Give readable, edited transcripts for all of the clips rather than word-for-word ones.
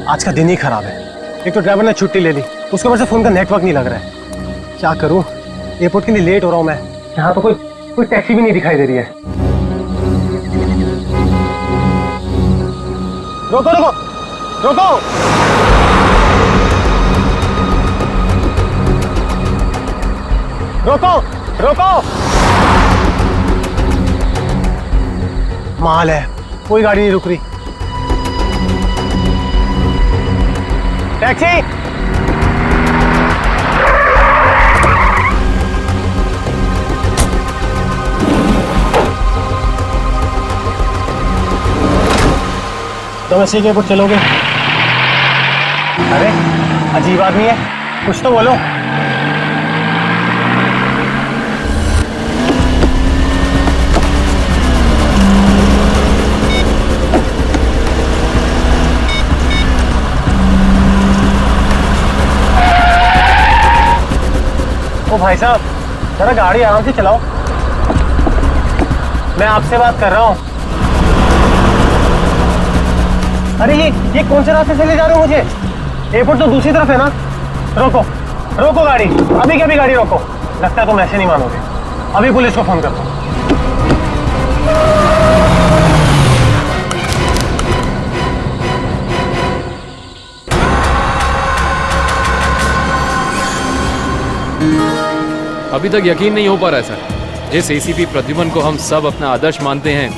आज का दिन ही खराब है। एक तो ड्राइवर ने छुट्टी ले ली, उसके वजह से फोन का नेटवर्क नहीं लग रहा है। क्या करूं, एयरपोर्ट के लिए लेट हो रहा हूं मैं। यहाँ तो कोई टैक्सी भी नहीं दिखाई दे रही है। रोको रोको रोको। रोको रोको। माल है, कोई गाड़ी नहीं रुक रही। टैक्सी। तुम ऐसे के ऊपर चलोगे? अरे अजीब आदमी है, कुछ तो बोलो। ओ भाई साहब, जरा गाड़ी आराम से चलाओ, मैं आपसे बात कर रहा हूँ। अरे ये कौन से रास्ते से ले जा रहे हो मुझे? एयरपोर्ट तो दूसरी तरफ है ना। रोको रोको गाड़ी, अभी के अभी गाड़ी रोको। लगता है तुम ऐसे नहीं मानोगे, अभी पुलिस को फोन करता हूँ। अभी तक यकीन नहीं हो पा रहा है सर। जिस एसीपी प्रद्युमन को हम सब अपना आदर्श मानते हैं,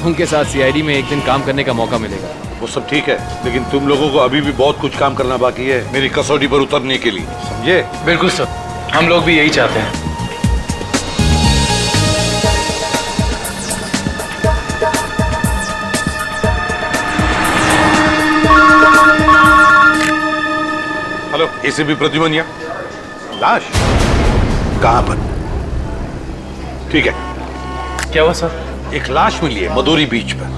उनके साथ सीआईडी में एक दिन काम करने का मौका मिलेगा। वो सब ठीक है, लेकिन तुम लोगों को अभी भी बहुत कुछ काम करना बाकी है मेरी कसौटी पर उतरने के लिए, समझे? बिल्कुल सर, हम लोग भी यही चाहते हैं। हेलो, एसीपी प्रद्युमन या लाश कहाँ पर? ठीक है। क्या हुआ सर? एक लाश मिली है मदोरी बीच पर।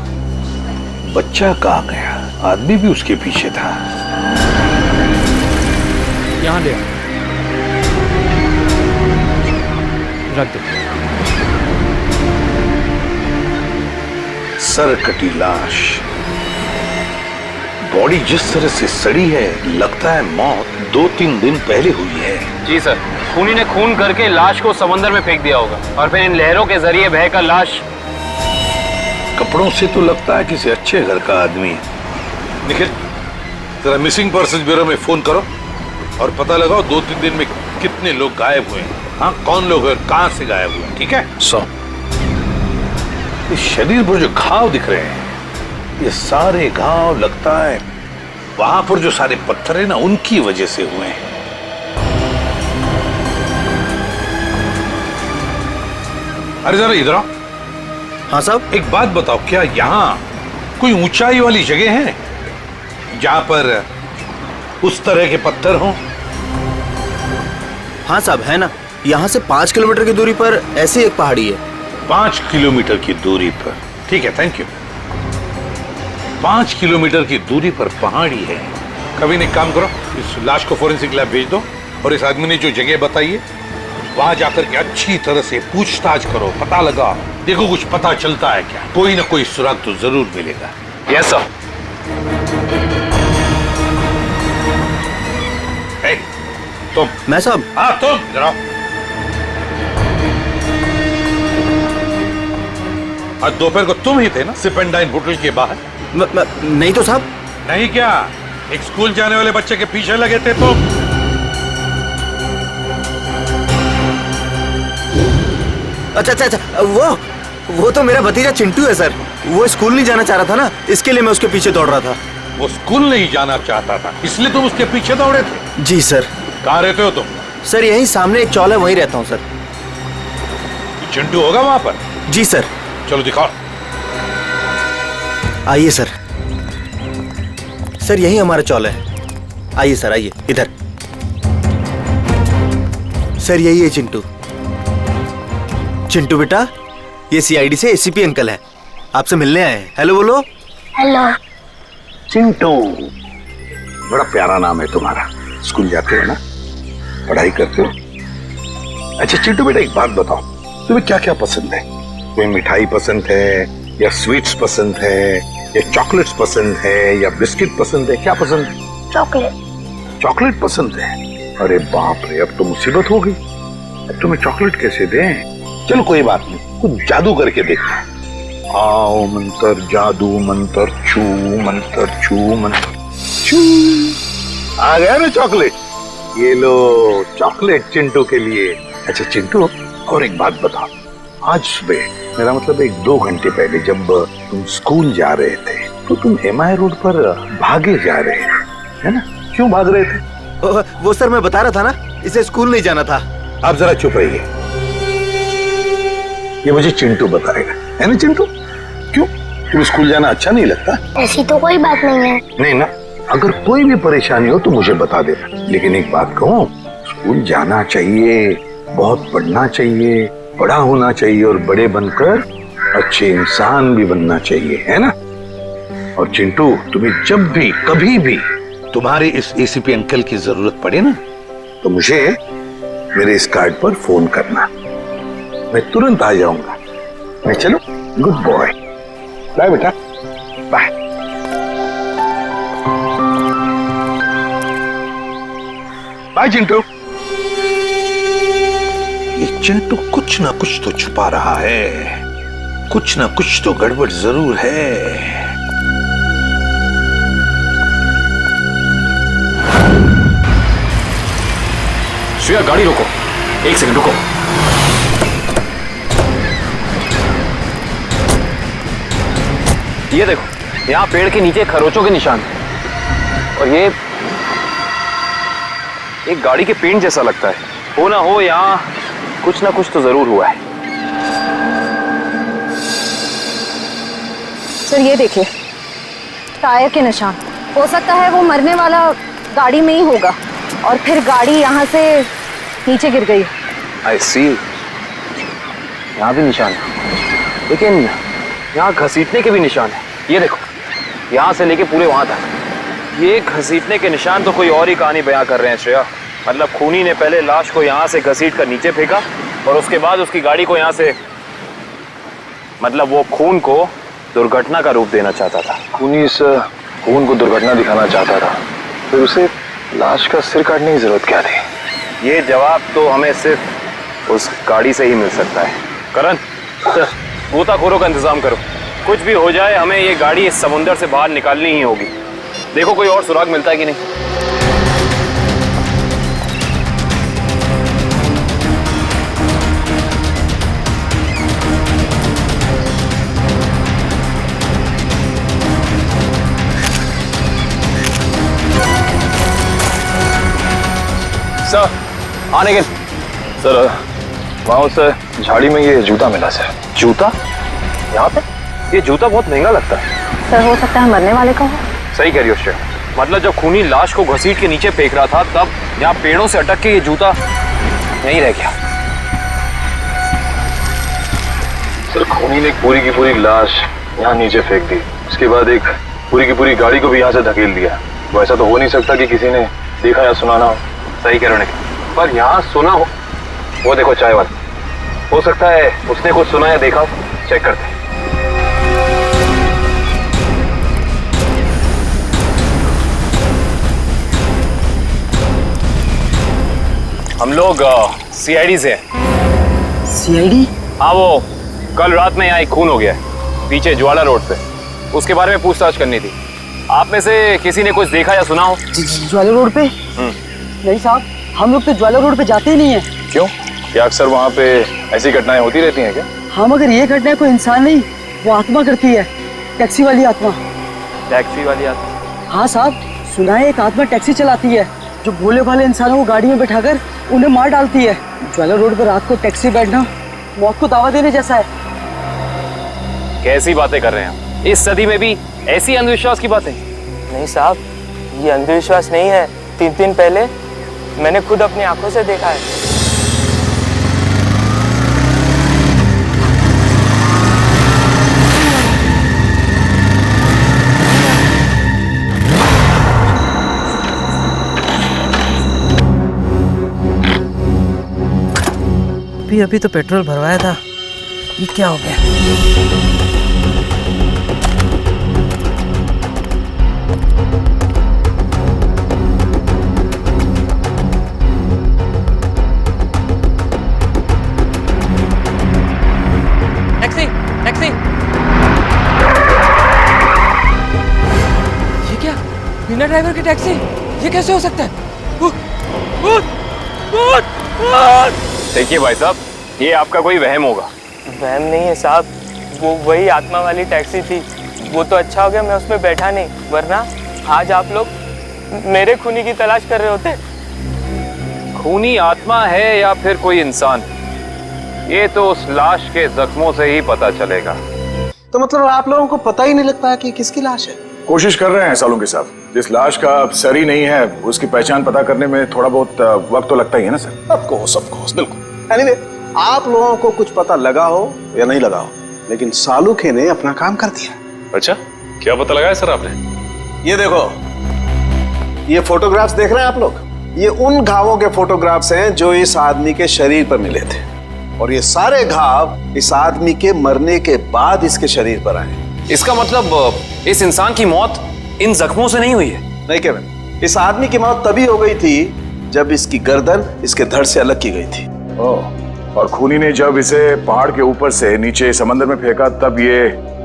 बच्चा कहाँ गया? आदमी भी उसके पीछे था। यहाँ ले रख दो। सर कटी लाश, बॉडी जिस तरह से सड़ी है, लगता है मौत 2-3 दिन पहले हुई है। जी सर, खूनी ने खून करके लाश को समंदर में फेंक दिया होगा और फिर इन लहरों के जरिए बहकर लाश। कपड़ों से तो लगता है किसी अच्छे घर का आदमी है। निखिल, जरा मिसिंग पर्सन ब्यूरो में फोन करो और पता लगाओ 2-3 दिन में कितने लोग गायब हुए हैं। हाँ, कौन लोग हैं, कहां से गायब हुए, ठीक है? इस शरीर पर जो घाव दिख रहे हैं, ये सारे घाव लगता है वहां पर जो सारे पत्थर है ना, उनकी वजह से हुए हैं। अरे जरा इधर आओ। हाँ साहब। एक बात बताओ, क्या यहाँ कोई ऊंचाई वाली जगह है जहां पर उस तरह के पत्थर हों? हाँ साहब, है ना। यहाँ से 5 किलोमीटर की दूरी पर ऐसी एक पहाड़ी है। 5 किलोमीटर की दूरी पर? ठीक है, थैंक यू। 5 किलोमीटर की दूरी पर पहाड़ी है। कभी एक काम करो, इस लाश को फोरेंसिक लैब भेज दो और इस आदमी ने जो जगह बताई है वहां जाकर के अच्छी तरह से पूछताछ करो, पता लगा, देखो कुछ पता चलता है क्या। कोई ना कोई सुराग तो जरूर मिलेगा। Yes sir. तुम? मैं साहब? हाँ तुम, जरा आज दोपहर को तुम ही थे ना सिप एंड डाइन होटल के बाहर? नहीं तो साहब। नहीं क्या? एक स्कूल जाने वाले बच्चे के पीछे लगे थे तुम? अच्छा, वो तो मेरा भतीजा चिंटू है सर। वो स्कूल नहीं जाना चाह रहा था ना, इसके लिए मैं उसके पीछे दौड़ रहा था। वो स्कूल नहीं जाना चाहता था, इसलिए तुम उसके पीछे दौड़े थे? जी सर। कहाँ रहते हो तुम? सर यहीं सामने एक चौल है, वहीं रहता हूँ सर। चिंटू होगा वहां पर? जी सर। चलो दिखाओ। आइए सर। सर यही हमारा चौल है। आइए सर, आइए इधर। सर यही है चिंटू। चिंटू बेटा, ये सीआईडी से एसीपी अंकल है, आपसे मिलने आए हैं। हेलो बोलो। हेलो। चिंटू, बड़ा प्यारा नाम है तुम्हारा। स्कूल जाते हो ना, पढ़ाई करते हो? अच्छा चिंटू बेटा, एक बात बताओ, तुम्हें क्या क्या पसंद है? कोई मिठाई पसंद है या स्वीट्स पसंद है ये चॉकलेट्स पसंद है या बिस्किट पसंद है, क्या पसंद है? चॉकलेट। चॉकलेट पसंद है? अरे बाप रे, अब तो मुसीबत हो गई। अब तुम्हें चॉकलेट कैसे दें? चलो कोई बात नहीं, कुछ जादू करके देखते हैं। आओ मंत्र जादू मंत्र छू मंत्र छू मंत्र छू। आ गया ना चॉकलेट, ये लो चॉकलेट चिंटू के लिए। अच्छा चिंटू, और एक बात बताओ, आज सुबह, मेरा मतलब 1-2 घंटे पहले जब तुम स्कूल जा रहे थे तो तुम एमआई रोड पर भागे जा रहे थे, है ना? क्यों भाग रहे थे? वो सर मैं बता रहा था ना, इसे स्कूल नहीं जाना था। आप जरा चुप रहिए, ये मुझे चिंटू बताएगा, है ना चिंटू? क्यों, तुम्हें स्कूल जाना अच्छा नहीं लगता? ऐसी तो कोई बात नहीं है। नहीं ना, अगर कोई भी परेशानी हो तो मुझे बता देना। लेकिन एक बात कहूँ, स्कूल जाना चाहिए, बहुत पढ़ना चाहिए, बड़ा होना चाहिए और बड़े बनकर अच्छे इंसान भी बनना चाहिए, है ना? और चिंटू, तुम्हें जब भी कभी भी तुम्हारे इस एसीपी अंकल की जरूरत पड़े ना, तो मुझे मेरे इस कार्ड पर फोन करना, मैं तुरंत आ जाऊंगा। मैं चलो, गुड बॉय, बाय बेटा, बाय। बाय चिंटू। ये चिंटू कुछ ना कुछ तो छुपा रहा है, कुछ ना कुछ तो गड़बड़ जरूर है। श्रेया गाड़ी रोको, 1 सेकंड रुको। ये देखो, यहाँ पेड़ के नीचे खरोचों के निशान हैं। और ये एक गाड़ी के पेंट जैसा लगता है। हो ना हो, यहाँ कुछ ना कुछ तो जरूर हुआ है। सर ये देखिए, टायर के निशान। हो सकता है वो मरने वाला गाड़ी में ही होगा और फिर गाड़ी यहाँ से नीचे गिर गई। आई सी, यहाँ भी निशान है, लेकिन यहाँ घसीटने के भी निशान है। ये देखो, यहाँ से लेके पूरे वहां तक ये घसीटने के निशान तो कोई और ही कहानी बयां कर रहे हैं श्रेया। मतलब खूनी ने पहले लाश को यहाँ से घसीट कर नीचे फेंका और उसके बाद उसकी गाड़ी को यहाँ से, मतलब वो खून को दुर्घटना का रूप देना चाहता था। खूनी इस खून को दुर्घटना दिखाना चाहता था, फिर उसे लाश का सिर काटने की जरूरत क्या थी? ये जवाब तो हमें सिर्फ उस गाड़ी से ही मिल सकता है। करण, गोताखोरों का इंतजाम करो। कुछ भी हो जाए, हमें ये गाड़ी इस समुंदर से बाहर निकालनी ही होगी। देखो कोई और सुराग मिलता है कि नहीं। सर, आने के सर वहाँ उस झाड़ी में ये जूता मिला सर। जूता यहाँ पे? ये जूता बहुत महंगा लगता है। सर हो सकता है मरने वाले का हो। सही कह रही हो श्रेया। मतलब जब खूनी लाश को घसीट के नीचे फेंक रहा था, तब यहाँ पेड़ों से अटक के ये जूता नहीं रह गया। सर खूनी ने पूरी की पूरी लाश यहाँ नीचे फेंक दी, उसके बाद एक पूरी की पूरी गाड़ी को भी यहाँ से धकेल दिया। वो ऐसा तो हो नहीं सकता कि किसी ने देखा या सुना ना हो। सही कह रहे हो, पर यहाँ सुना हो। वो देखो चाय वाला, हो सकता है उसने कुछ सुना या देखा हो। चेक करते हैं। हम लोग सीआईडी से हैं। सीआईडी? हाँ, वो कल रात में यहाँ एक खून हो गया है पीछे ज्वाला रोड पे। उसके बारे में पूछताछ करनी थी। आप में से किसी ने कुछ देखा या सुना हो? ज्वाला रोड पे? नहीं साहब, हम लोग तो ज्वाला रोड पे जाते ही नहीं है। क्यों, क्या अक्सर वहाँ पे ऐसी घटनाएं होती रहती हैं क्या? हाँ, मगर ये घटना कोई इंसान नहीं, वो आत्मा करती है, टैक्सी वाली आत्मा। टैक्सी वाली आत्मा? हाँ साहब, सुना है एक आत्मा टैक्सी चलाती है जो भोले भाले इंसानों को गाड़ी में बैठाकर उन्हें मार डालती है। ज्वाला रोड पर रात को टैक्सी बैठना मौत को दावा देने जैसा है। कैसी बातें कर रहे हैं आप? इस सदी में भी ऐसी अंधविश्वास की बातें? नहीं साहब, ये अंधविश्वास नहीं है। 3 दिन पहले मैंने खुद अपनी आंखों से देखा है। अभी तो पेट्रोल भरवाया था, ये क्या हो गया? बिना ड्राइवर की टैक्सी, ये कैसे हो सकता है? देखिए भाई साहब, ये आपका कोई वहम होगा। वहम नहीं है साहब, वो वही आत्मा वाली टैक्सी थी। वो तो अच्छा हो गया मैं उसमें बैठा नहीं, वरना आज आप लोग मेरे खूनी की तलाश कर रहे होते। खूनी आत्मा है या फिर कोई इंसान, ये तो उस लाश के जख्मों से ही पता चलेगा। तो मतलब आप लोगों को पता ही नहीं लग पाया कि किसकी लाश है? कोशिश कर रहे हैं सालुंके साहब। जिस लाश का सर ही नहीं है उसकी पहचान पता करने में थोड़ा बहुत वक्त तो लगता ही है ना सर। ऑफ कोर्स बिल्कुल। एनीवे, आप लोगों को कुछ पता लगा हो या नहीं लगा हो, लेकिन सालुखे ने अपना काम कर दिया। अच्छा, क्या पता लगाया सर आपने? ये देखो, ये फोटोग्राफ्स देख रहे हैं आप लोग, ये उन घावों के फोटोग्राफ्स हैं जो इस आदमी के शरीर पर मिले थे, और ये सारे घाव इस आदमी के मरने के बाद इसके शरीर पर आए। इसका मतलब इस इंसान की मौत इन जख्मों से नहीं हुई है? नहीं केविन, इस आदमी की मौत तभी हो गई थी जब इसकी गर्दन इसके धड़ से अलग की गई थी। और खूनी ने जब इसे पहाड़ के ऊपर से नीचे समंदर में फेंका तब ये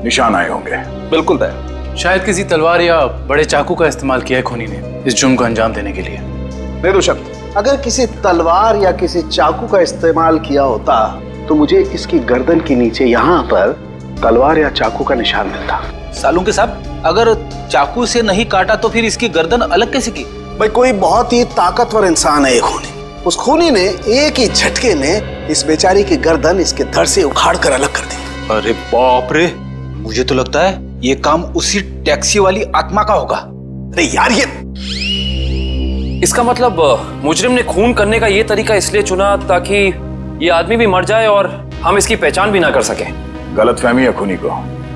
निशान आए होंगे। बिल्कुल दया। शायद किसी तलवार या बड़े चाकू का इस्तेमाल किया है खूनी ने इस जुर्म को अंजाम देने के लिए। बेशक, अगर किसी तलवार या किसी चाकू का इस्तेमाल किया होता तो मुझे इसकी गर्दन के नीचे यहाँ पर तलवार या चाकू का निशान मिलता। सालुंके साहब, अगर चाकू से नहीं काटा तो फिर इसकी गर्दन अलग कैसे की? भाई, कोई बहुत ही ताकतवर इंसान है ये खूनी। उस खूनी ने एक ही झटके में इस बेचारी की गर्दन इसके धड़ से उखाड़ कर अलग कर दी। अरे बाप रे, मुझे तो लगता है ये काम उसी टैक्सी वाली आत्मा का होगा। अरे यार, ये इसका मतलब मुजरिम ने खून करने का ये तरीका इसलिए चुना ताकि ये आदमी भी मर जाए और हम इसकी पहचान भी ना कर सके। गलतफहमी है खूनी को,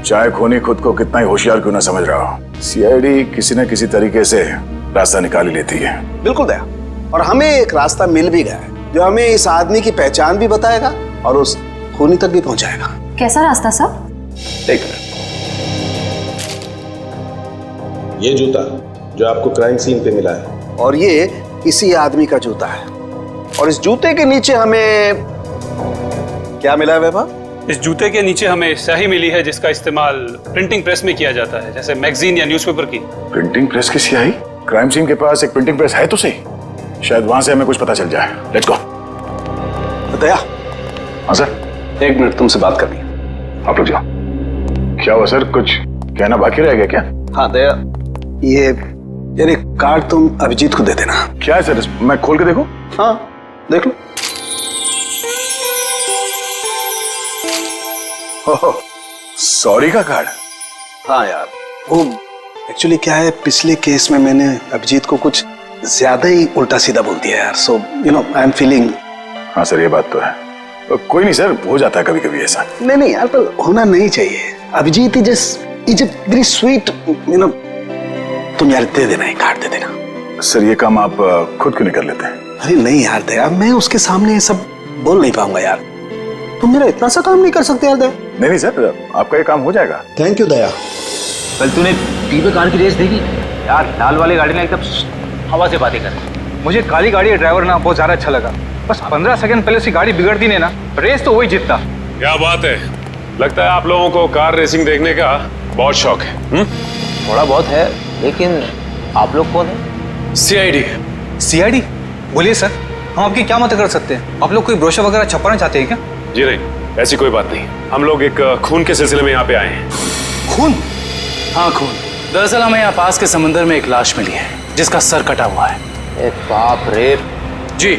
चाहे खूनी खुद को कितना ही होशियार क्यों ना समझ रहा हो। सीआईडी किसी न किसी तरीके से रास्ता निकाल लेती है। बिल्कुल दया, और हमें एक रास्ता मिल भी गया है जो हमें इस आदमी की पहचान भी बताएगा और उस खूनी तक भी पहुंचाएगा। कैसा रास्ता साहब? एक मिनट, ये जूता जो आपको क्राइम सीन पे मिला है और ये इसी आदमी का जूता है, और इस जूते के नीचे हमें क्या मिला है वैभव? इस जूते के नीचे हमें स्याही मिली है जिसका इस्तेमाल प्रिंटिंग प्रेस में किया जाता है, जैसे मैगजीन या न्यूज़पेपर की। प्रिंटिंग प्रेस की स्याही? क्राइम सीन के पास एक प्रिंटिंग प्रेस है तो सही, शायद वहां से हमें कुछ पता चल जाए। Let's go. दया। हाँ सर। 1 मिनट तुमसे बात करनी है। आप लोग जाओ। क्या हुआ सर, कुछ कहना बाकी रह गया क्या? हाँ दया, ये कार्ड तुम अभिजीत को दे देना। क्या है सर, मैं खोल के देखूं? हाँ देख लो। सॉरी का कार्ड? हाँ यार, वो एक्चुअली क्या है, पिछले केस में मैंने अभिजीत को कुछ ज्यादा ही उल्टा सीधा बोल दिया यार, so you know I am feeling. हाँ सर, ये बात तो है। कोई नहीं सर, हो जाता है कभी कभी ऐसा। नहीं यार, पर होना नहीं चाहिए। Abhijeet is very sweet, you know. तुम यार दे देना, कार्ड दे देना। सर ये काम आप खुद क्यों नहीं कर लेते? अरे नहीं यार दया, मैं उसके सामने ये सब बोल नहीं पाऊंगा यार। तुम मेरा इतना सा काम नहीं कर सकते यार दया। नहीं सर, आपका ये काम हो जाएगा। थैंक यू दया। कल तूने टीवी कार की रेस देखी यार? लाल वाली गाड़ी ने एकदम हवा से बातें कर। मुझे काली गाड़ी का ड्राइवर ना बहुत ज्यादा अच्छा लगा। बस 15 सेकंड पहले उसकी गाड़ी बिगड़ती नहीं ना, रेस तो वही जीतता। क्या बात है, लगता है आप लोगों को कार रेसिंग देखने का बहुत शौक है। थोड़ा बहुत है, लेकिन आप लोग कौन है? सीआईडी? बोलिए सर, हम आपकी क्या मदद कर सकते हैं? आप लोग कोई ब्रोशर वगैरह छपाना चाहते हैं क्या? जी नहीं, ऐसी कोई बात नहीं। हम लोग एक खून के सिलसिले में यहाँ पे आए हैं। खून? हाँ खून। दरअसल हमें यहाँ पास के समंदर में एक लाश मिली है जिसका सर कटा हुआ है। बाप रे। जी,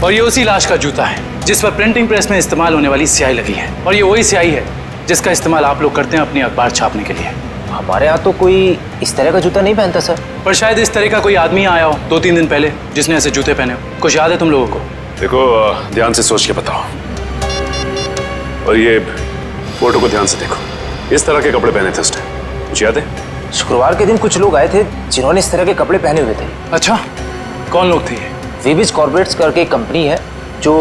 और ये उसी लाश का जूता है जिस पर प्रिंटिंग प्रेस में इस्तेमाल होने वाली स्याही लगी है, और ये वही स्याही है जिसका इस्तेमाल आप लोग करते हैं अपनी अखबार छापने के लिए। हमारे यहाँ तो कोई इस तरह का जूता नहीं पहनता सर। पर शायद इस तरह का कोई आदमी आया हो 2-3 दिन पहले जिसने ऐसे जूते पहने हो। कुछ याद है तुम लोगों को? देखो, ध्यान से सोच के बताओ, और ये फोटो को ध्यान से देखो। इस तरह के कपड़े पहने थे उसने, कुछ याद है? शुक्रवार के दिन कुछ लोग आए थे जिन्होंने इस तरह के कपड़े पहने हुए थे। अच्छा, कौन लोग थे ये? वीबिज कॉर्पोरेट्स करके एक कंपनी है जो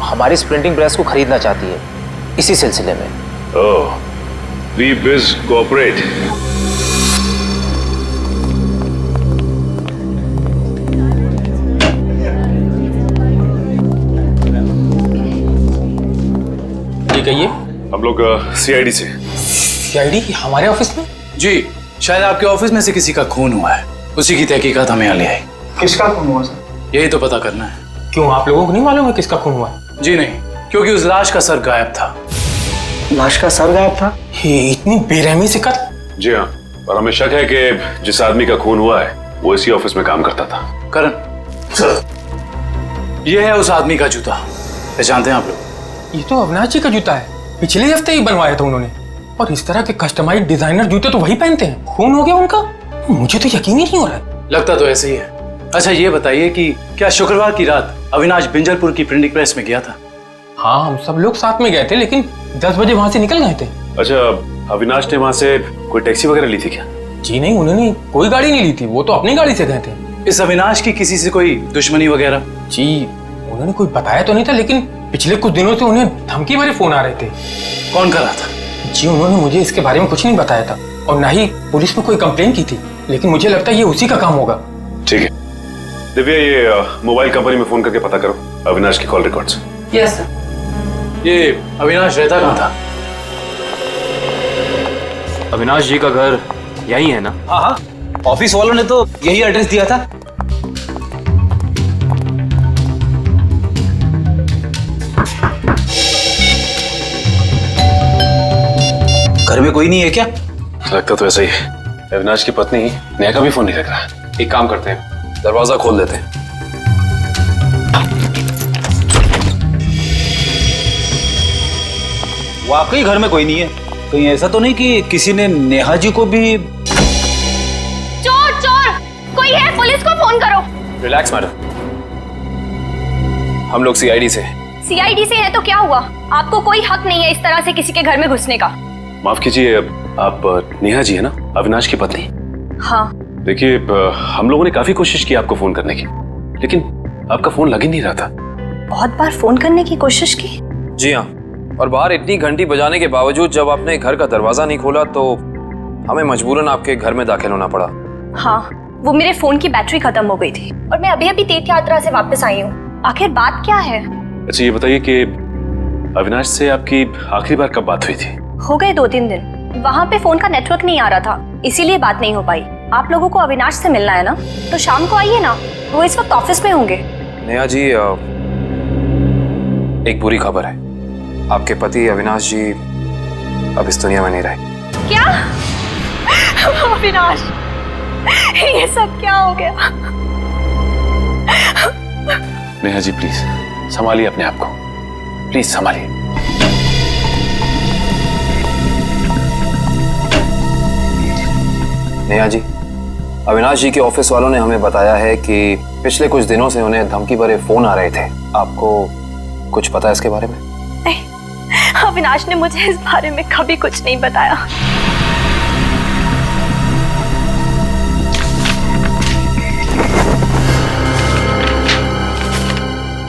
हमारी इस प्रिंटिंग प्रेस को खरीदना चाहती है, इसी सिलसिले में। ओह, वीबिज कॉर्पोरेट। ये कहिए। हम लोग सीआईडी से। सीआईडी हमारे ऑफिस में? जी, शायद आपके ऑफिस में से किसी का खून हुआ है, उसी की तहकीकात हमें यहाँ ले आई। किसका खून हुआ सर? यही तो पता करना है। क्यों, आप लोगों को नहीं मालूम है किसका खून हुआ? जी नहीं, क्योंकि उस लाश का सर गायब था। लाश का सर गायब था? ये इतनी बेरहमी से कत्ल? जी हाँ, और हमें शक है कि जिस आदमी का खून हुआ है वो इसी ऑफिस में काम करता था। करण सर, ये है उस आदमी का जूता, पहचानते हैं आप लोग? ये तो अविनाश जी का जूता है, पिछले हफ्ते ही बनवाया था उन्होंने। और इस तरह के कस्टमाइज्ड डिजाइनर जूते तो वही पहनते हैं। खून हो गया उनका? मुझे तो यकीन ही नहीं हो रहा है। लगता तो ऐसे ही है। अच्छा ये बताइए कि क्या शुक्रवार की रात अविनाश बिंजलपुर की प्रिंटिंग प्रेस में गया था? हाँ, हम सब लोग साथ में गए थे, लेकिन 10 बजे वहां से निकल गए थे। अच्छा, अविनाश ने वहां से कोई टैक्सी वगैरह ली थी क्या? जी नहीं, उन्होंने कोई गाड़ी नहीं ली थी, वो तो अपनी गाड़ी से गए थे। इस अविनाश की किसी से कोई दुश्मनी वगैरह? जी उन्होंने कोई बताया तो नहीं था, लेकिन पिछले कुछ दिनों से उन्हें धमकी भरे फोन आ रहे थे। कौन कर रहा था? जी उन्होंने मुझे इसके बारे में कुछ नहीं बताया था, और ना ही पुलिस में कोई कंप्लेन की थी, लेकिन मुझे लगता है ये उसी का काम होगा। ठीक है दिव्या, ये मोबाइल कंपनी में फोन करके पता करो अविनाश की कॉल रिकॉर्ड्स। Yes sir. ये अविनाश रहता कहाँ था? अविनाश जी का घर यही है ना? हाँ हाँ, ऑफिस वालों ने तो यही एड्रेस दिया था। घर में कोई नहीं है क्या? लगता तो ऐसा ही है। अविनाश की पत्नी नेहा का भी फोन नहीं लग रहा। एक काम करते हैं, दरवाजा खोल देते हैं। वाकई घर में कोई नहीं है। कहीं ऐसा तो नहीं कि किसी ने नेहा जी को भी? चोर चोर, कोई है, पुलिस को फोन करो। रिलैक्स मैडम, हम लोग सीआईडी से। सीआईडी से है तो क्या हुआ? आपको कोई हक नहीं है इस तरह से किसी के घर में घुसने का। माफ कीजिए, आप नेहा जी है ना, अविनाश की पत्नी? हाँ। देखिए, हम लोगों ने काफी कोशिश की आपको फोन करने की, लेकिन आपका फोन लग ही नहीं रहा था। बहुत बार फोन करने की कोशिश की। जी हाँ, और बाहर इतनी घंटी बजाने के बावजूद जब आपने घर का दरवाजा नहीं खोला तो हमें मजबूरन आपके घर में दाखिल होना पड़ा। हाँ, वो मेरे फोन की बैटरी खत्म हो गई थी और मैं अभी अभी तीर्थ यात्रा से वापस आई हूँ। आखिर बात क्या है? अच्छा ये बताइए कि अविनाश से आपकी आखिरी बार कब बात हुई थी? हो गए 2-3 दिन। वहाँ पे फोन का नेटवर्क नहीं आ रहा था, इसीलिए बात नहीं हो पाई। आप लोगों को अविनाश से मिलना है ना, तो शाम को आइए ना, वो इस वक्त ऑफिस में होंगे। नेहा जी, एक बुरी खबर है, आपके पति अविनाश जी अब इस दुनिया में नहीं रहे। क्या? अविनाश, ये सब क्या हो गया? नेहा जी प्लीज संभालिए अपने आप को, प्लीज संभालिए। नेहा जी, अविनाश जी के ऑफिस वालों ने हमें बताया है कि पिछले कुछ दिनों से उन्हें धमकी भरे फोन आ रहे थे। आपको कुछ पता है इसके बारे में? नहीं, अविनाश ने मुझे इस बारे में कभी कुछ नहीं बताया।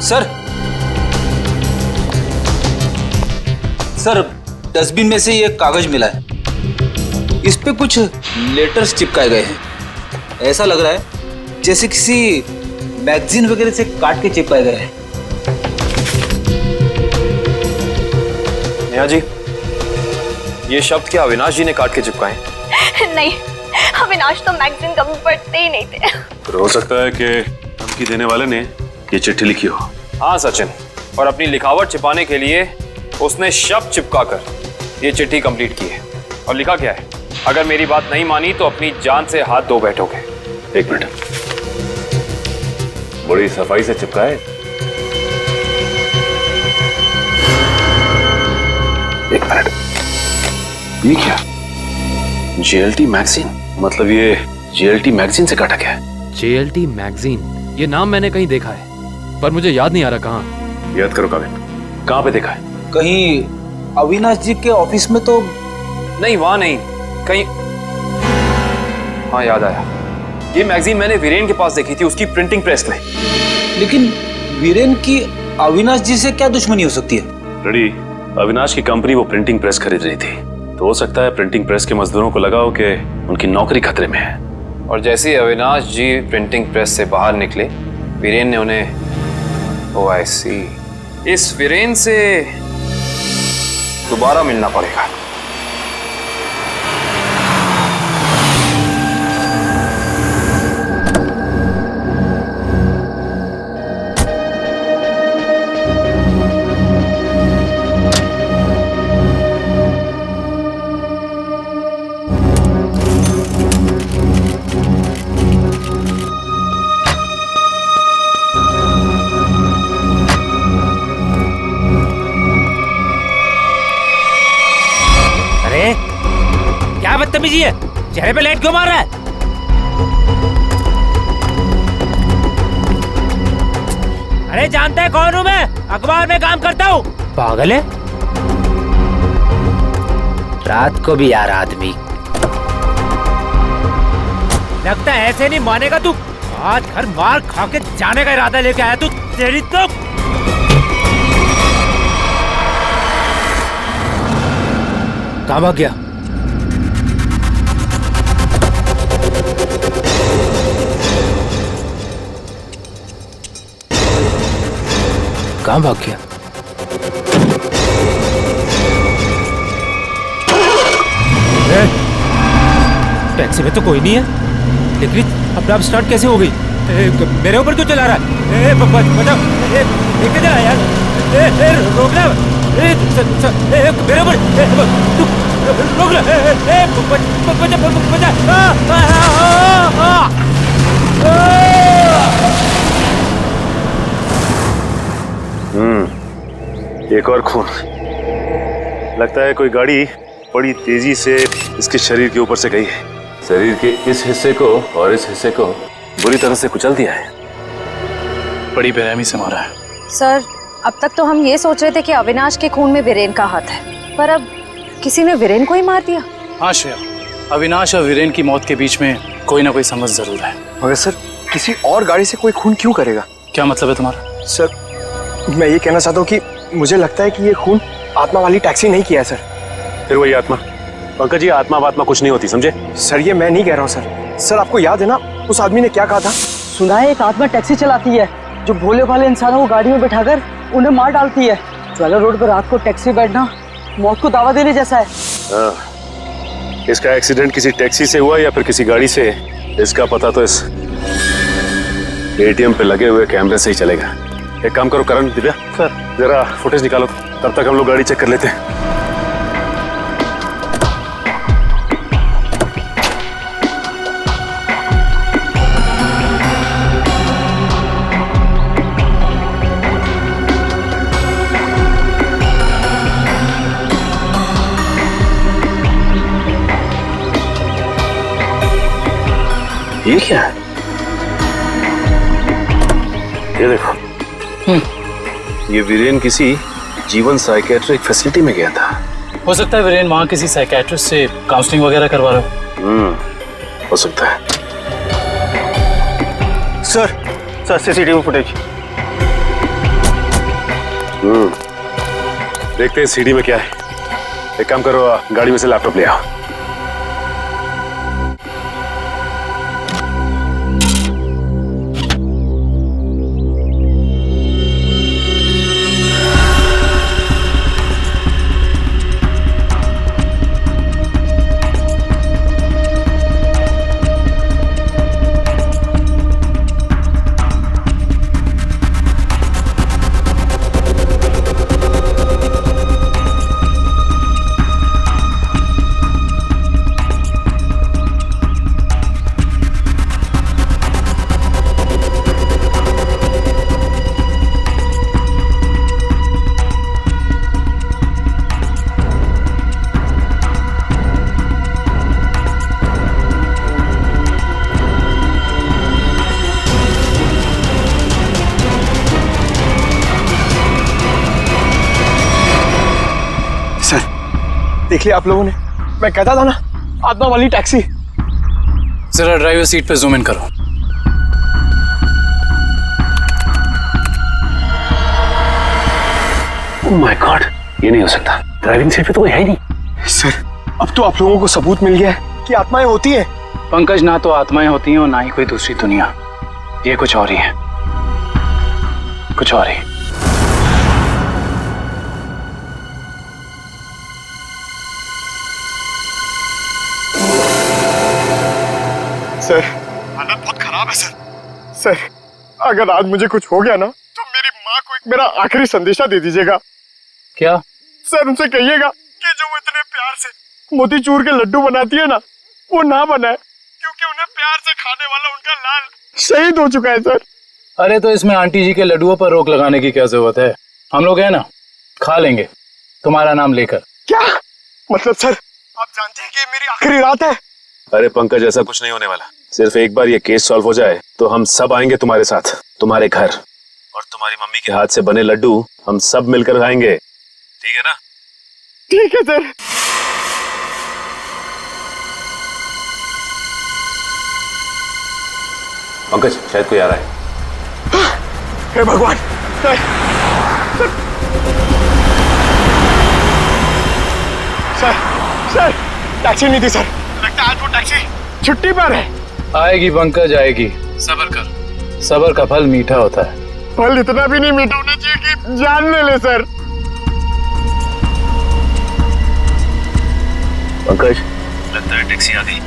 सर, डस्टबिन में से ये कागज मिला है, इस पे कुछ लेटर्स चिपकाए गए हैं। ऐसा लग रहा है जैसे किसी मैगजीन वगैरह से काट के चिपकाए गए हैं। नेहा जी, ये शब्द क्या अविनाश जी ने काट के चिपकाए? नहीं, अविनाश तो मैगजीन कभी पढ़ते ही नहीं थे। तो हो सकता है कि धमकी देने वाले ने ये चिट्ठी लिखी हो। हाँ सचिन, और अपनी लिखावट छिपाने के लिए उसने शब्द चिपकाकर ये चिट्ठी कंप्लीट की है। और लिखा क्या है? अगर मेरी बात नहीं मानी तो अपनी जान से हाथ धो बैठोगे। एक मिनट, बड़ी सफाई से चिपकाए। एक मिनट, ये क्या? जेएलटी मैगजीन, मतलब ये जेएलटी मैगजीन से काटा गया है। जेएलटी मैगजीन, ये नाम मैंने कहीं देखा है, पर मुझे याद नहीं आ रहा कहाँ। याद करो काविन, कहाँ पे देखा है? कहीं अविनाश जी के ऑफिस में तो नहीं, वहां नहीं, कहीं। हाँ याद आया, ये मैगजीन मैंने वीरेन के पास देखी थी, उसकी प्रिंटिंग प्रेस में। लेकिन वीरेन की अविनाश जी से क्या दुश्मनी हो सकती है? रेडी, अविनाश की कंपनी वो प्रिंटिंग प्रेस खरीद रही थी, तो हो सकता है प्रिंटिंग प्रेस के मजदूरों को लगा हो कि उनकी नौकरी खतरे में है। और जैसे ही अविनाश जी प्रिंटिंग प्रेस से बाहर निकले, वीरेन ने उन्हें, ओ आई सी, इस वीरेन से दोबारा मिलना पड़ेगा। क्या बदतमीजी है? चेहरे पे लाइट क्यों मार रहा है? अरे जानता है कौन हूँ मैं? अखबार में काम करता हूँ। पागल है? रात को भी यार आदमी। लगता है ऐसे नहीं मानेगा तू। आज घर मार खा के जाने का इरादा लेके आया तू। तेरी तो कहाँ भाग गया? कहाँ भाग गया? टैक्सी में तो कोई नहीं है, लेकिन अपने आप स्टार्ट कैसे हो गई? मेरे ऊपर क्यों चला रहा है? बचाओ, लेके जा यार। रोकना, मेरे ऊपर रोक लो। एक और खून। लगता है कोई गाड़ी बड़ी तेजी से इसके शरीर के ऊपर से गई है। शरीर के इस हिस्से को और इस हिस्से को बुरी तरह से कुचल दिया है। बड़ी बेरहमी से मारा है। सर, अब तक तो हम ये सोच रहे थे कि अविनाश के खून में वीरेन का हाथ है, पर अब किसी ने वीरेन को ही मार दिया। हाँ श्रेया, अविनाश और वीरेन की मौत के बीच में कोई ना कोई समझ जरूर है। मगर सर, किसी और गाड़ी से कोई खून क्यों करेगा? क्या मतलब है तुम्हारा? सर, मैं ये कहना चाहता हूँ कि मुझे लगता है कि ये खून आत्मा वाली टैक्सी नहीं किया है सर। फिर वही आत्मा? पंकज जी, आत्मा वात्मा कुछ नहीं होती, समझे? सर, ये मैं नहीं कह रहा हूँ सर। सर, आपको याद है ना उस आदमी ने क्या कहा था? सुना है एक आत्मा टैक्सी चलाती है जो भोले भाले इंसानों को गाड़ी में बैठाकर उन्हें मार डालती है। ज्वाला रोड पर रात को टैक्सी बैठना मौत को दावा देने जैसा है। इसका एक्सीडेंट किसी टैक्सी से हुआ या फिर किसी गाड़ी से, इसका पता तो इस एटीएम पे लगे हुए कैमरे से ही चलेगा। एक काम करो करण, दिव्या सर, जरा फुटेज निकालो, तब तक हम लोग गाड़ी चेक कर लेते हैं। ये क्या है? ये देखो, ये वीरेन किसी जीवन साइकेट्रिक फैसिलिटी में गया था। हो सकता है वीरेन वहाँ किसी साइकेट्रिस्ट से काउंसलिंग वगैरह करवा रहा हो। हो सकता है। Sir CCTV footage. देखते हैं सीडी में क्या है। एक काम करो, गाड़ी में से लैपटॉप ले आओ। देख लिया आप लोगों ने? मैं कहता था ना, आत्मा वाली टैक्सी। जरा ड्राइवर सीट पे जूम इन करो। ओह माय गॉड, ये नहीं हो सकता। ड्राइविंग सीट पे तो कोई है ही नहीं। सर, अब तो आप लोगों को सबूत मिल गया है कि आत्माएं होती हैं। पंकज, ना तो आत्माएं होती हैं और ना ही कोई दूसरी दुनिया। ये कुछ और ही है, कुछ और ही। सर, हालत बहुत खराब है सर। सर, अगर आज मुझे कुछ हो गया ना, तो मेरी माँ को एक मेरा आखिरी संदेशा दे दीजिएगा। क्या? सर, उनसे कहिएगा कि जो वो इतने प्यार से मोतीचूर के लड्डू बनाती है ना, वो ना बनाए, क्योंकि उन्हें प्यार से खाने वाला उनका लाल शहीद हो चुका है सर। अरे तो इसमें आंटी जी के लड्डुओं पर रोक लगाने की क्या जरूरत है? हम लोग है ना, खा लेंगे तुम्हारा नाम लेकर। क्या मतलब सर, आप जानते हैं कि ये मेरी आखिरी रात है। अरे पंकज, ऐसा कुछ नहीं होने वाला। सिर्फ एक बार ये केस सॉल्व हो जाए तो हम सब आएंगे तुम्हारे साथ, तुम्हारे घर, और तुम्हारी मम्मी के हाथ से बने लड्डू हम सब मिलकर खाएंगे। ठीक है ना? ठीक है सर। पंकज, शायद कोई आ रहा है। हे भगवान, सर सर सर टैक्सी नहीं थी सर। लगता है आज वो टैक्सी छुट्टी पर है। आएगी पंकज, आएगी। सब्र कर, सब्र का फल मीठा होता है। फल इतना भी नहीं मीठा होना चाहिए कि जान ले ले सर। पंकज, लगता है टैक्सी आ गई।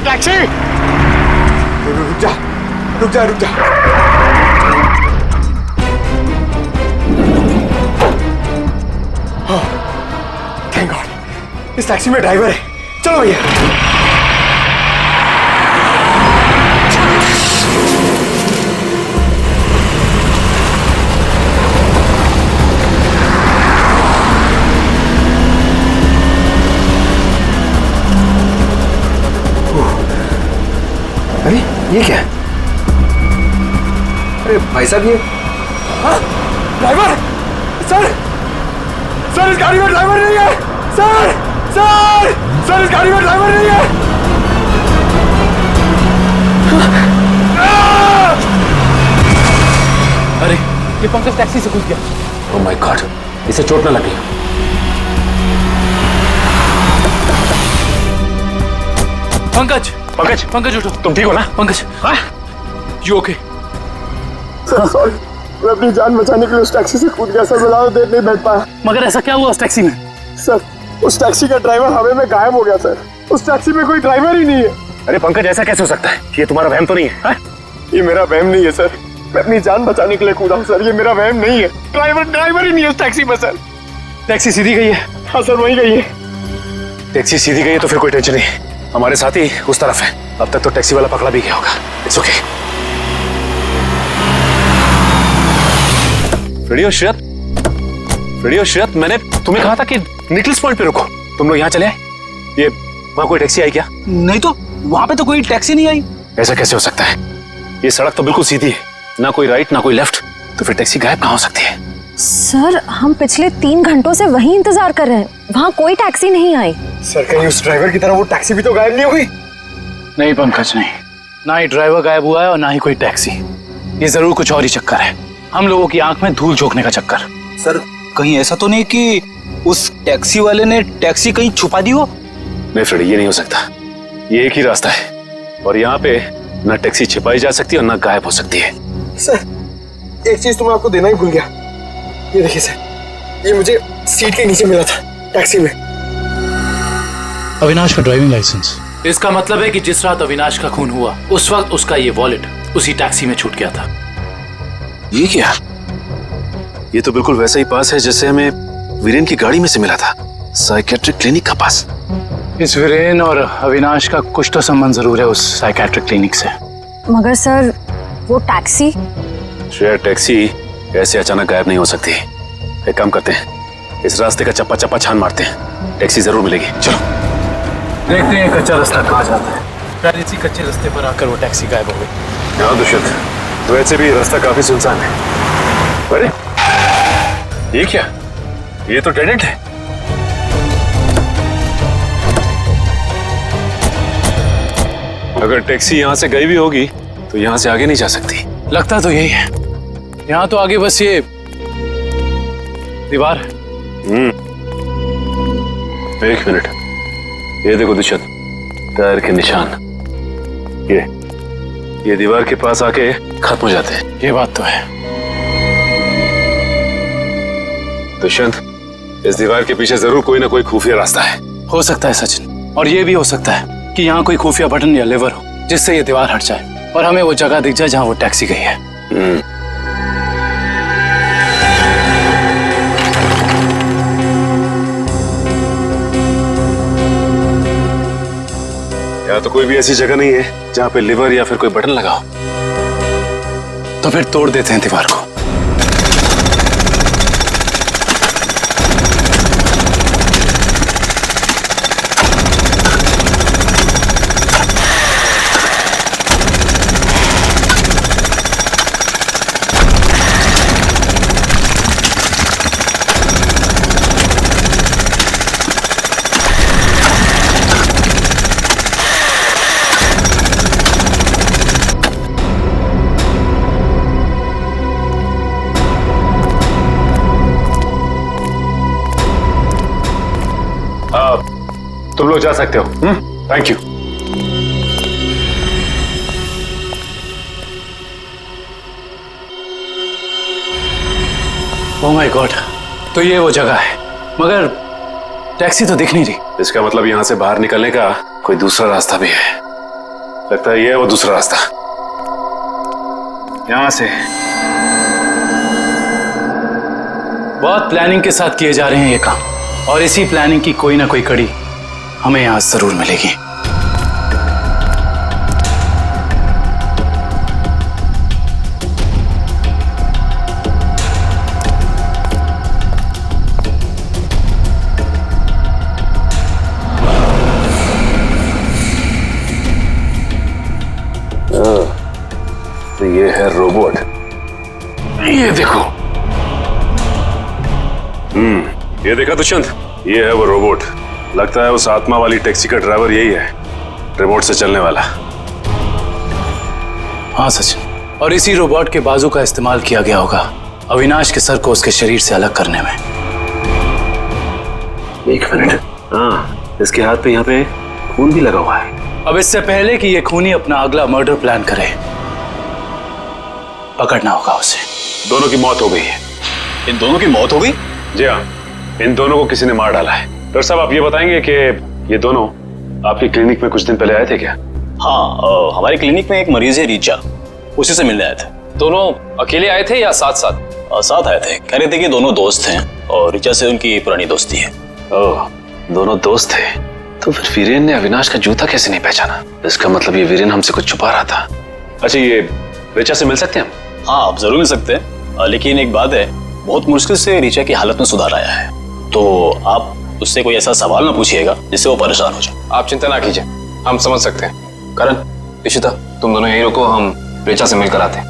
टैक्सी, रुक जा रुक जा रुक जा। थैंक गॉड, इस टैक्सी में ड्राइवर है। चलो भैया। अरे ये क्या है? अरे भाई साहब, ये ड्राइवर, सर सर इस गाड़ी में ड्राइवर नहीं है। सर सर सर इस गाड़ी में ड्राइवर नहीं है। अरे ये पंकज टैक्सी से कूद गया। ओह माय गॉड, इसे चोट न लगी। पंकज पंकज पंकज उठो। तुम ठीक हो ना? Pankaj, you okay? Sir sorry, मैं अपनी जान बचाने के लिए उस टैक्सी से कूद गया सर। मैं ज्यादा देर नहीं बैठ पाया। मगर ऐसा क्या हुआ उस टैक्सी में? सर उस टैक्सी का ड्राइवर हवा में गायब हो गया सर। उस टैक्सी में कोई ड्राइवर ही नहीं है। अरे पंकज, ऐसा कैसे हो सकता है? ये तुम्हारा वहम तो नहीं है? ये मेरा वहम नहीं है सर। मैं अपनी जान बचाने के लिए कूदा हूँ सर। ये मेरा वहम नहीं है। ड्राइवर ही नहीं है उस टैक्सी में सर। टैक्सी सीधी गई है? हाँ सर, वही गई है। टैक्सी सीधी गई है तो फिर कोई टेंशन नहीं। हमारे साथी उस तरफ है। अब तक तो टैक्सी वाला पकड़ा भी गया होगा। It's okay. रेडियो श्रेयत, मैंने तुम्हें कहा था कि निकल्स पॉइंट पे रुको। तुम लोग यहाँ चले आए? ये वहाँ कोई टैक्सी आई क्या? नहीं तो वहाँ पे तो कोई टैक्सी नहीं आई। ऐसा कैसे हो सकता है? ये सड़क तो बिल्कुल सीधी है, ना कोई राइट ना कोई लेफ्ट, तो फिर टैक्सी गायब कहाँ हो सकती है? सर हम पिछले 3 घंटों से वहीं इंतजार कर रहे हैं, वहाँ कोई टैक्सी नहीं आई। सर कहीं उस ड्राइवर की तरह वो टैक्सी भी तो गायब नहीं हुई? नहीं पंकज, नहीं, ना ही ड्राइवर गायब हुआ है और ना ही कोई टैक्सी। ये जरूर कुछ और ही चक्कर है, हम लोगों की आंख में धूल झोंकने का चक्कर। सर कहीं ऐसा तो नहीं कि उस टैक्सी वाले ने टैक्सी कहीं छुपा दी हो? नहीं फ्रेडी, ये नहीं हो सकता। ये एक ही रास्ता है और यहाँ पे ना टैक्सी छिपाई जा सकती है और ना गायब हो सकती है। सर एक चीज तो मैं आपको देना ही भूल गया। ये देखिए सर, ये मुझे सीट के नीचे मिला था टैक्सी में। अविनाश का ड्राइविंग लाइसेंस। इसका मतलब है कि जिस रात अविनाश का खून हुआ उस वक्त उसका ये वॉलेट उसी टैक्सी में छूट गया था। ये क्या? ये तो बिल्कुल वैसा ही पास है जैसे हमें वीरेन की गाड़ी में से मिला था, साइकेट्रिक क्लिनिक का पास। इस वीरेन और अविनाश का कुछ तो संबंध जरूर है उस साइकेट्रिक क्लिनिक से। मगर सर वो टैक्सी? शायद टैक्सी ऐसे अचानक गायब नहीं हो सकती। एक काम करते हैं, इस रास्ते का चप्पा चप्पा छान मारते हैं, टैक्सी जरूर मिलेगी। चलो देखते हैं कच्चा रास्ता कहाँ जाता है। शायद इसी कच्चे रास्ते पर आकर वो टैक्सी गायब हो गई। हाँ दुष्यंत, वैसे भी रास्ता काफी सुनसान है। अरे ये क्या? ये तो डेड एंड है। अगर टैक्सी यहाँ से गई भी होगी तो यहाँ से आगे नहीं जा सकती। लगता तो यही है। यहाँ तो आगे बस ये दीवार है। एक मिनट, ये देखो दुष्यंत, टायर के निशान। ये दीवार के पास आके खत्म हो जाते हैं। ये बात तो है। दुष्यंत, इस दीवार के पीछे जरूर कोई ना कोई खुफिया रास्ता है। हो सकता है सचिन, और ये भी हो सकता है कि यहाँ कोई खुफिया बटन या लेवर हो जिससे ये दीवार हट जाए और हमें वो जगह दिख जाए जहाँ वो टैक्सी गई है। यहाँ तो कोई भी ऐसी जगह नहीं है जहाँ पे लिवर या फिर कोई बटन लगा हो। तो फिर तोड़ देते हैं दीवार को। तुम लोग जा सकते हो। Thank you. Oh my God, तो ये वो जगह है, मगर टैक्सी तो दिख नहीं रही। इसका मतलब यहाँ से बाहर निकलने का कोई दूसरा रास्ता भी है। लगता है ये है वो दूसरा रास्ता। यहाँ से बहुत प्लानिंग के साथ किए जा रहे हैं ये काम, और इसी प्लानिंग की कोई ना कोई कड़ी हमें यहाँ जरूर मिलेगी। तो ये है रोबोट, ये देखो। ये देखा दुष्यंत, ये है वो रोबोट। लगता है उस आत्मा वाली टैक्सी का ड्राइवर यही है, रिमोट से चलने वाला। हाँ सचिन, और इसी रोबोट के बाजू का इस्तेमाल किया गया होगा अविनाश के सर को उसके शरीर से अलग करने में। एक मिनट, हाँ, इसके हाथ पे यहाँ पे खून भी लगा हुआ है। अब इससे पहले कि ये खूनी अपना अगला मर्डर प्लान करे, पकड़ना होगा उसे। दोनों की मौत हो गई है। इन दोनों की मौत हो गई? जी हाँ, इन दोनों को किसी ने मार डाला है। डॉक्टर साहब, आप ये बताएंगे कि ये दोनों आपकी क्लिनिक में कुछ दिन पहले आए थे क्या? हाँ, हमारी क्लिनिक में एक मरीज है रीचा, उसी से मिलने आए थे। दोनों अकेले आए थे या साथ साथ? साथ आए थे। कह रहे थे कि दोनों दोस्त हैं और रीचा से उनकी पुरानी दोस्ती है। ओह, दोनों दोस्त थे। तो फिर वीरेन ने अविनाश का जूता कैसे नहीं पहचाना? इसका मतलब ये वीरेन हमसे कुछ छुपा रहा था। अच्छा, ये रीचा से मिल सकते हैं हम? हाँ, आप जरूर मिल सकते हैं, लेकिन एक बात है, बहुत मुश्किल से रीचा की हालत में सुधार आया है, तो आप उससे कोई ऐसा सवाल ना पूछिएगा जिससे वो परेशान हो जाए। आप चिंता ना कीजिए, हम समझ सकते हैं। करण, इशिता, तुम दोनों यहीं रुको, हम रीचा से मिलकर आते हैं।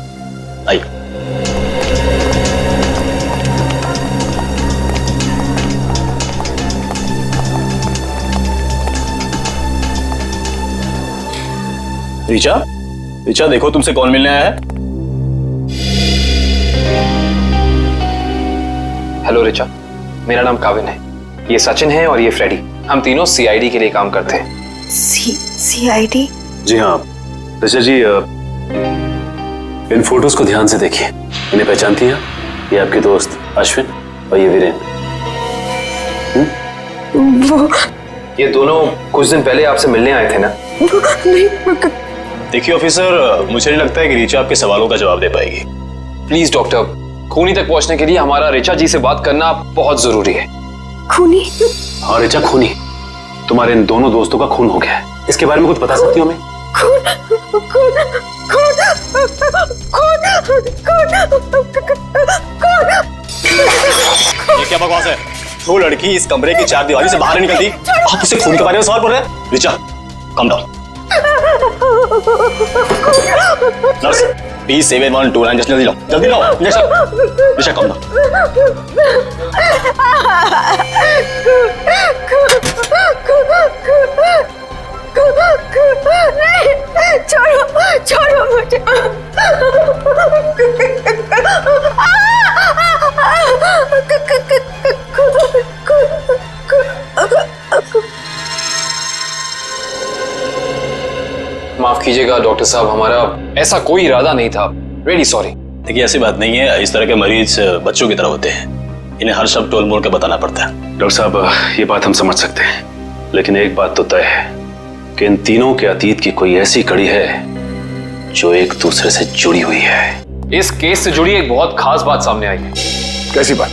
आइए। रीचा, रीचा देखो तुमसे कौन मिलने आया है। हेलो रीचा, मेरा नाम काविन है, ये सचिन है और ये फ्रेडी। हम तीनों सीआईडी के लिए काम करते हैं। सीआईडी? जी हाँ ऋचा जी, इन फोटोज को ध्यान से देखिए। इन्हें पहचानती हैं? ये आपके दोस्त अश्विन और ये वीरेन। वो ये दोनों कुछ दिन पहले आपसे मिलने आए थे ना? देखिए ऑफिसर, मुझे नहीं लगता है कि रीचा आपके सवालों का जवाब दे पाएगी। प्लीज डॉक्टर, खूनी तक पहुंचने के लिए हमारा रीचा जी से बात करना बहुत जरूरी है। खूनी? हाँ ऋचा, खूनी। तुम्हारे इन दोनों दोस्तों का खून हो गया है। इसके बारे में कुछ बता सकती हो हमें? ये क्या बकवास है? वो लड़की इस कमरे की चार दीवारी से बाहर नहीं निकलती, आप उसे खून के बारे में सवाल पूछ रहे हैं? Richa, come down. Nurse, P7129 जल्दी लो, जल्दी लो इंजेक्शन। Richa, come down. छोड़ो, छोड़ो मुझे। माफ कीजिएगा डॉक्टर साहब, हमारा ऐसा कोई इरादा नहीं था। Really sorry. देखिए ऐसी बात नहीं है, इस तरह के मरीज बच्चों की तरह होते हैं, इन्हें हर शब्द टोल मोल के बताना पड़ता है। डॉक्टर साहब, ये बात हम समझ सकते हैं, लेकिन एक बात तो तय है कि इन तीनों के अतीत की कोई ऐसी कड़ी है जो एक दूसरे से जुड़ी हुई है। इस केस से जुड़ी एक बहुत खास बात सामने आई है। कैसी बात?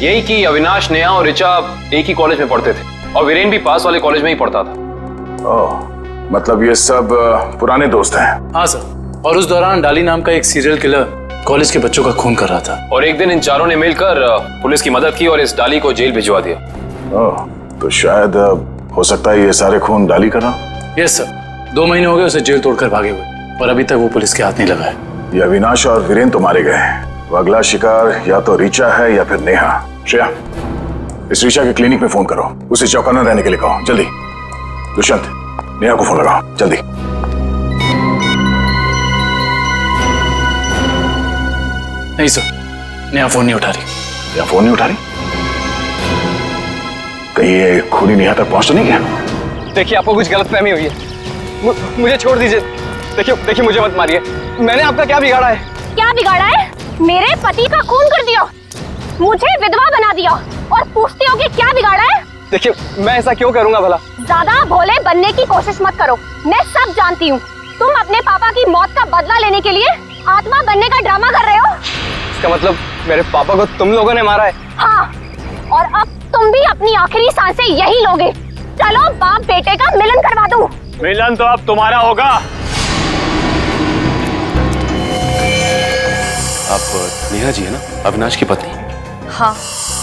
यही कि अविनाश, नेहा और ऋचा एक ही कॉलेज में पढ़ते थे और वीरेन भी पास वाले कॉलेज में ही पढ़ता था। ओह, मतलब ये सब पुराने दोस्त हैं? हाँ सर, और उस दौरान डाली नाम का एक सीरियल किलर कॉलेज के बच्चों का खून कर रहा था, और एक दिन इन चारों ने मिलकर पुलिस की मदद की और इस डाली को जेल भिजवा दिया। ओह, तो शायद हो सकता है ये सारे खून डाली कर रहा। यस सर, 2 महीने हो गए उसे जेल तोड़कर भागे हुए, और अभी तक वो पुलिस के हाथ नहीं लगा है। ये अविनाश और वीरेन तो मारे गए हैं, वो अगला शिकार या तो रीचा है या फिर नेहा। श्रेया, इस रीचा के क्लिनिक में फोन करो, उसे चौकन्ना रहने के लिए कहो, जल्दी। दुष्यंत, नेहा को फोन लगाओ, जल्दी। नहीं सर, नेहा फोन नहीं उठा रही। नेहा फोन नहीं उठा रही? कहीं ये खूनी नेहा तक पहुंच तो नहीं गया? देखिए आपको कुछ गलतफहमी हुई है। मुझे छोड़ दीजिए। देखिए मुझे मत मारिए। मैंने आपका क्या बिगाड़ा है? क्या बिगाड़ा है? मेरे पति का खून कर दिया, मुझे विधवा बना दिया और पूछते हो कि क्या बिगाड़ा है? देखिए मैं ऐसा क्यों करूंगा भला? ज्यादा भोले बनने की कोशिश मत करो, मैं सब जानती हूँ। तुम अपने पापा की मौत का बदला लेने के लिए आत्मा बनने का ड्रामा कर रहे हो। इसका मतलब मेरे पापा को तुम लोगों ने मारा है? हाँ, और अब तुम भी अपनी आखिरी सांसें यही लोगे। चलो बाप बेटे का मिलन करवा दूं। मिलन तो अब तुम्हारा होगा। आप नेहा जी है ना, अविनाश की पत्नी? हाँ।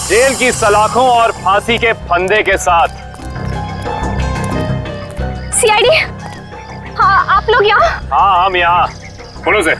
जेल की सलाखों और फांसी के फंदे के साथ। सीआईडी, हाँ आप लोग यहाँ? हाँ हम यहाँ। बोलो से।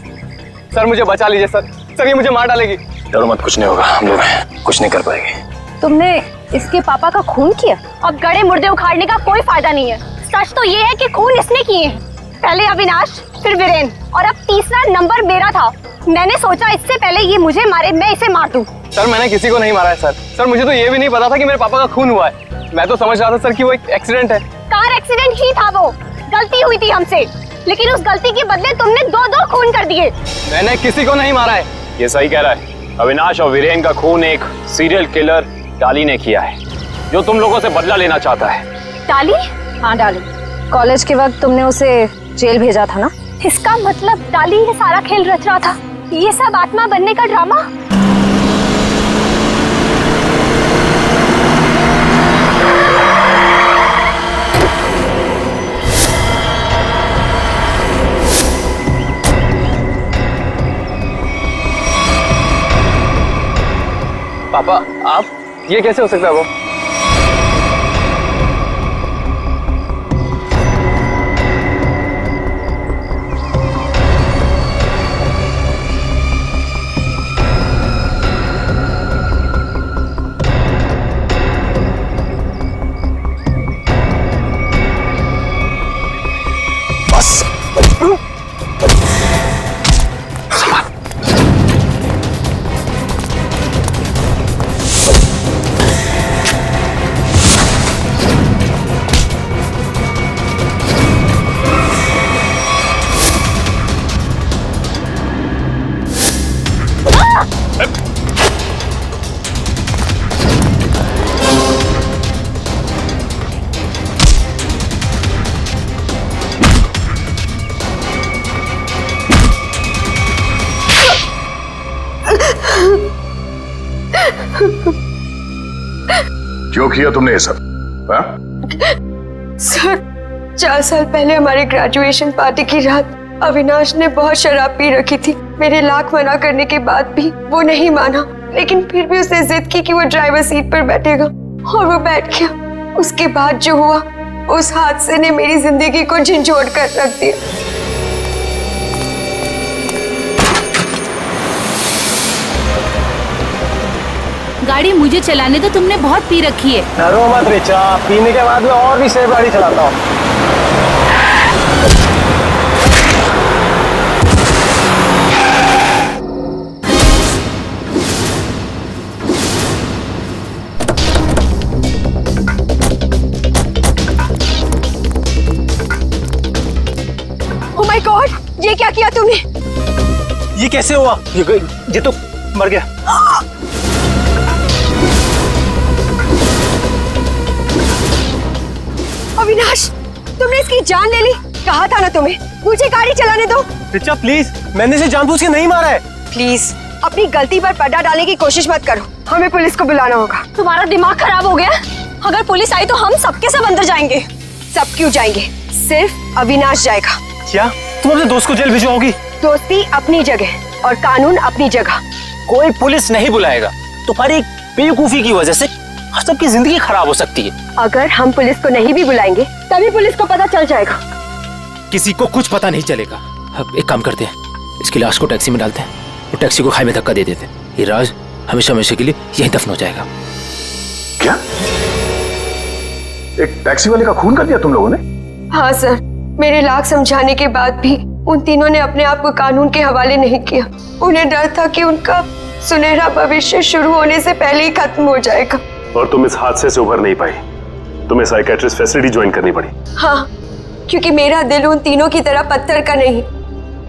सर मुझे बचा लीजिए सर। सर ये मुझे मार डालेगी। डरो मत, कुछ नहीं होगा, हम लोग कुछ नहीं कर पाएंगे। तुमने इसके पापा का खून किया? अब गड़े मुर्दे उखाड़ने का कोई फायदा नहीं है। सच तो ये है कि खून इसने किए हैं। पहले अविनाश, फिर वीरेन और अब तीसरा नंबर मेरा था। मैंने सोचा इससे पहले ये मुझे मारे, मैं इसे मार दूं। सर मैंने किसी को नहीं मारा है सर। सर मुझे तो ये भी नहीं पता था कि मेरे पापा का खून हुआ है। मैं तो समझ रहा था सर कि वो एक एक्सीडेंट है। कार एक्सीडेंट ही था, वो गलती हुई थी हमसे, लेकिन उस गलती के बदले तुमने दो खून कर दिए। मैंने किसी को नहीं मारा है। ये सही कह रहा है। अविनाश और वीरेन का खून एक सीरियल किलर डाली ने किया है, जो तुम लोगों से बदला लेना चाहता है। डाली? हाँ डाली। कॉलेज के वक्त तुमने उसे जेल भेजा था ना? इसका मतलब डाली ये सारा खेल रच रहा था। ये सब आत्मा बनने का ड्रामा। पापा आप, ये कैसे हो सकता है? वो क्यों किया तुमने ये सब? सर 4 साल पहले हमारी ग्रेजुएशन पार्टी की रात अविनाश ने बहुत शराब पी रखी थी। मेरे लाख मना करने के बाद भी वो नहीं माना, लेकिन फिर भी उसने जिद की कि वो ड्राइवर सीट पर बैठेगा और वो बैठ गया। उसके बाद जो हुआ, उस हादसे ने मेरी जिंदगी को झंझोड़ कर रख दिया। गाड़ी मुझे चलाने दो, तुमने बहुत पी रखी है। डरो मत रिचा, पीने के बाद में और भी सेफ गाड़ी चलाता हूँ। ओह माय गॉड, ये क्या किया तुमने? ये कैसे हुआ? ये तो मर गया। अविनाश, तुमने इसकी जान ले ली। कहा था ना तुम्हें, मुझे गाड़ी चलाने दो। रिचा प्लीज, मैंने इसे जानबूझ के नहीं मारा है। प्लीज अपनी गलती पर पर्दा डालने की कोशिश मत करो। हमें पुलिस को बुलाना होगा। तुम्हारा दिमाग खराब हो गया? अगर पुलिस आई तो हम सबके सब अंदर जाएंगे। सब क्यों जाएंगे? सिर्फ अविनाश जाएगा। क्या तुम अपने दोस्त को जेल भिजवाओगी? दोस्ती अपनी जगह और कानून अपनी जगह। कोई पुलिस नहीं बुलाएगा। तुम्हारी बेवकूफी की वजह से सबकी जिंदगी खराब हो सकती है। अगर हम पुलिस को नहीं भी बुलाएंगे तभी पुलिस को पता चल जाएगा। किसी को कुछ पता नहीं चलेगा। अब एक काम करते हैं, इसकी लाश को टैक्सी में डालते हैं और टैक्सी को खाई में धक्का दे देते हैं। ये राज हमेशा हमेशा के लिए यहीं दफन हो जाएगा। क्या? एक टैक्सी वाले का खून कर दिया तुम लोगों ने? हाँ सर, मेरे लाख समझाने के बाद भी उन तीनों ने अपने आप को कानून के हवाले नहीं किया। उन्हें डर था कि उनका सुनहरा भविष्य शुरू होने से पहले ही खत्म हो जाएगा। और तुम इस हादसे से उभर नहीं पाई। तुम्हें साइकेट्रिस्ट फैसिलिटी ज्वाइन करनी पड़ी। हाँ, क्योंकि मेरा दिल उन तीनों की तरह पत्थर का नहीं।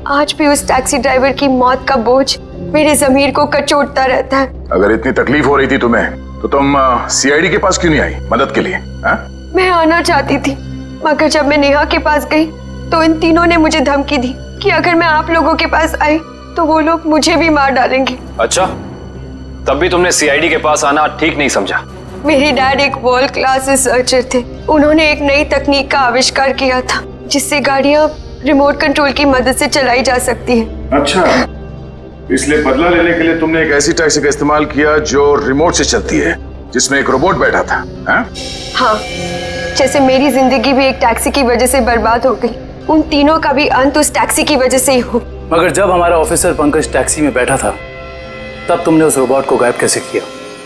आज भी उस टैक्सी ड्राइवर की मौत का बोझ मेरे ज़मीर को कचोटता रहता है। अगर इतनी तकलीफ हो रही थी तुम्हें तो तुम सीआईडी के पास क्यों नहीं आई मदद के लिए? हा? मैं आना चाहती थी, मगर जब मैं नेहा के पास गई तो इन तीनों ने मुझे धमकी दी कि अगर मैं आप लोगों के पास आई तो वो लोग मुझे भी मार डालेंगे। अच्छा, तब भी तुमने सीआईडी के पास आना ठीक नहीं समझा? मेरे डैड एक वर्ल्ड क्लास रिसर्चर थे। उन्होंने एक नई तकनीक का आविष्कार किया था जिससे गाड़ियां रिमोट कंट्रोल की मदद से चलाई जा सकती है। अच्छा, इसलिए बदला लेने के लिए तुमने एक ऐसी टैक्सी का इस्तेमाल किया जो रिमोट से चलती है, जिसमें एक रोबोट बैठा था। हाँ, जैसे मेरी जिंदगी भी एक टैक्सी की वजह से बर्बाद हो गई, उन तीनों का भी अंत उस टैक्सी की वजह से ही हो। मगर जब हमारा ऑफिसर पंकज टैक्सी में बैठा था तब तुमने उस रोबोट को गायब कैसे किया?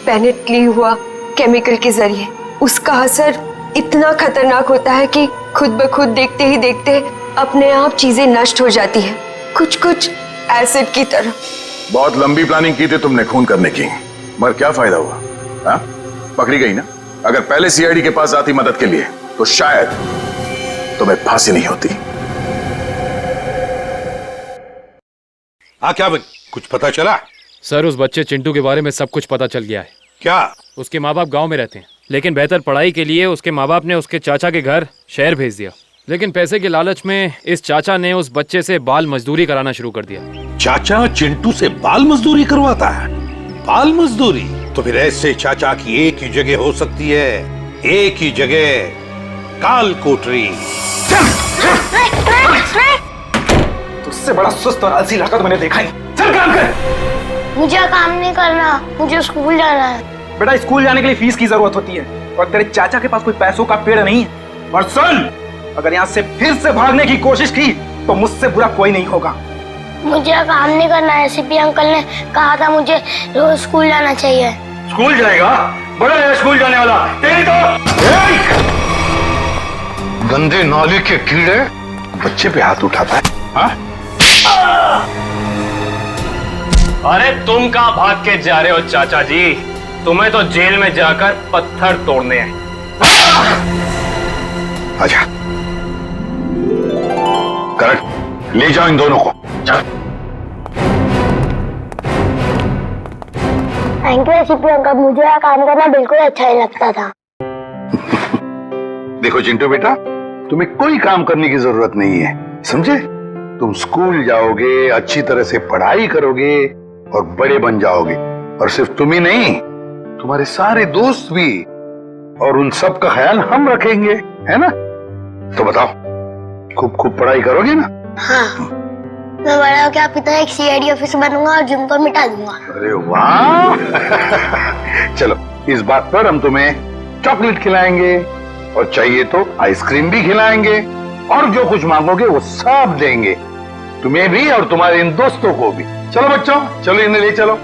पेनेट ली हुआ केमिकल के जरिए। उसका असर इतना खतरनाक होता है कि खुद ब खुद देखते ही देखते अपने आप चीजें नष्ट हो जाती है, कुछ कुछ एसिड की तरह। बहुत लंबी प्लानिंग की थी तुमने खून करने की, मगर क्या फायदा हुआ? हाँ, पकड़ी गई ना। अगर पहले सीआईडी के पास आती मदद के लिए तो शायद तुम्हें फांसी नहीं होती। क्या बन, कुछ पता चला? सर, उस बच्चे चिंटू के बारे में सब कुछ पता चल गया है। क्या? उसके माँ बाप गांव में रहते हैं, लेकिन बेहतर पढ़ाई के लिए उसके माँ बाप ने उसके चाचा के घर शहर भेज दिया। लेकिन पैसे के लालच में इस चाचा ने उस बच्चे से बाल मजदूरी कराना शुरू कर दिया। चाचा चिंटू से बाल मजदूरी करवाता है? बाल मजदूरी? तो फिर ऐसे चाचा की एक ही जगह हो सकती है, एक ही जगह, काल कोठरी। तुझसे बड़ा सुस्त और आलसी लड़का तो मैंने देखा नहीं। चल काम कर। मुझे काम नहीं करना, मुझे स्कूल जाना है। बेटा, स्कूल जाने के लिए फीस की जरूरत होती है और तेरे चाचा के पास कोई पैसों का पेड़ नहीं है। और सुन, अगर यहाँ से फिर से भागने की कोशिश की तो मुझसे बुरा कोई नहीं होगा। मुझे काम नहीं करना है। सीपी अंकल ने कहा था मुझे रोज स्कूल जाना चाहिए। स्कूल जाएगा? बड़ा है स्कूल जाने वाला। तेरी तो गंदे नाले के कीड़े बच्चे पे हाथ उठाता है। हाँ? अरे तुम कहाँ भाग के जा रहे हो चाचा जी? तुम्हें तो जेल में जाकर पत्थर तोड़ने हैं। आजा, करेक्ट, ले जाओ इन दोनों को। थैंक यू सीपी अंकल, मुझे यहाँ काम करना बिल्कुल अच्छा नहीं लगता था। देखो चिंटू बेटा, तुम्हें कोई काम करने की जरूरत नहीं है, समझे? तुम स्कूल जाओगे, अच्छी तरह से पढ़ाई करोगे और बड़े बन जाओगे। और सिर्फ तुम ही नहीं, तुम्हारे सारे दोस्त भी, और उन सब का ख्याल हम रखेंगे, है ना? तो बताओ, खूब खूब पढ़ाई करोगे ना? हाँ, मैं बड़ा होकर आपकी तरह एक सीआईडी ऑफिसर बनूंगा और जिम को मिटा दूंगा। अरे वाह! चलो, इस बात पर हम तुम्हें चॉकलेट खिलाएंगे और चाहिए तो आइसक्रीम भी खिलाएंगे, और जो कुछ मांगोगे वो सब देंगे, तुम्हें भी और तुम्हारे इन दोस्तों को भी। चलो बच्चों, चलो इन्हें ले चलो।